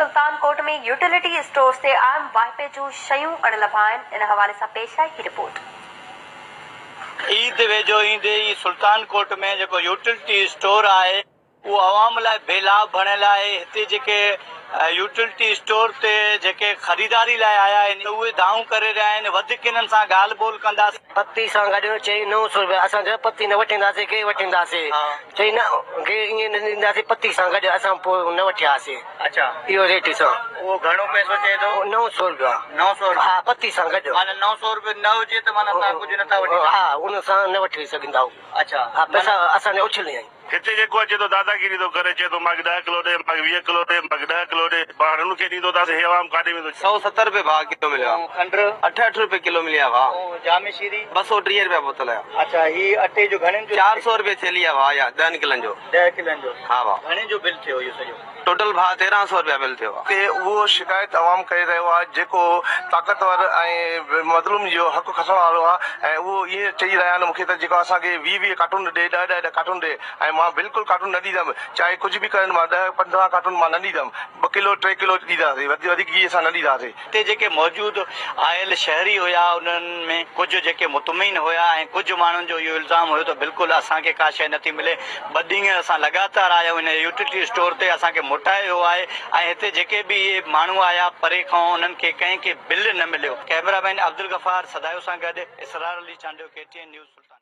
सुल्तानकोट में utility store से आम वाइपे जूं शयूं अणिलभा आहिनि। इन हवाले से पेश आई ही रिपोर्ट। ईद वेझो ईंदे ई सुल्तानकोट में जेको यूटिलिटी स्टोर आहे वो आवाम लाइ बेलाभ बणियल आहे। हिते जेके यूटिलिटी स्टोर ते जेके ख़रीदारी लाइ आया आहिनि उहे दाऊं करे रहिया आहिनि। वधीक इन्हनि सां ॻाल्हि ॿोल कंदासीं। पत्ती सां गॾु चई 900 रुपया। असां चयो पत्ती न वठंदासीं, के वठंदासीं? चई न के ईअं न ॾींदासीं, पत्ती सां गॾु असां पोइ न वठियासीं। अच्छा, इहो रेट सां उहो घणो पैसो चए थो? 900 रुपया। 900? हा, पत्ती सां गॾु। माना 900 रुपये न हुजे त माना तव्हां कुझु नथा वठो? हा, उन सां न वठी सघंदा आहियूं। अच्छा, हा, पैसा असांजे उछली आहिनि। हिते जेको अचे थो दादागिरी थो करे, चए थो मांखे 10 किलो ॾे, मांखे 20 किलो ॾे, मांखे 10 किलो ॾे। पाण हुनखे ॾींदो त हे आवाम काॾे वेंदो? 170 रुपए भाव किलो मिलियो। खंड 68 रुपए किलो मिलिया भाव। जामे शीरी 230 रुपया बोतल है। अच्छा, ही अटे जो घणे जो? 400 रुपए थैली है भाव या 10 किलन जो। 10 किलन जो? हाँ भाव। घणे जो बिल थियो इहो सॼो? टोटल भाव 1300 रुपया बिल थियो आहे। ते उहो शिकायत आवाम करे रहियो आहे जेको ताक़तवर ऐं मज़लूम जो हक़ खसण वारो आहे। ऐं उहो इहे चई रहिया आहिनि मूंखे त जेको असांखे 20 कार्टून ॾे, 10 कार्टून ॾे। ऐं मां बिल्कुलु कार्टून न ॾींदमि, चाहे कुझु बि करनि। मां 10-15 कार्टून मां न ॾींदमि। 2 किलो 3 किलो ॾींदासीं, वधीक इहे असां न ॾींदासीं। हिते जेके मौजूदु आयल शहरी हुया उन्हनि में कुझु जेके मुतमईन हुया ऐं कुझु माण्हुनि जो इहो इल्ज़ाम हुयो त बिल्कुलु असांखे का शइ नथी मिले। 2 ॾींहं असां लगातार आया आहियूं हिन यूटिलिटी स्टोर ते, असांखे मोटाए वियो आहे। ऐं हिते जेके बि इहे माण्हू आया परे खां उन्हनि खे कंहिंखे बिल न मिलियो। कैमरामैन अब्दुल गफ़ार सदायो सां गॾु इसरार अली चांडियो, KTN न्यूज़।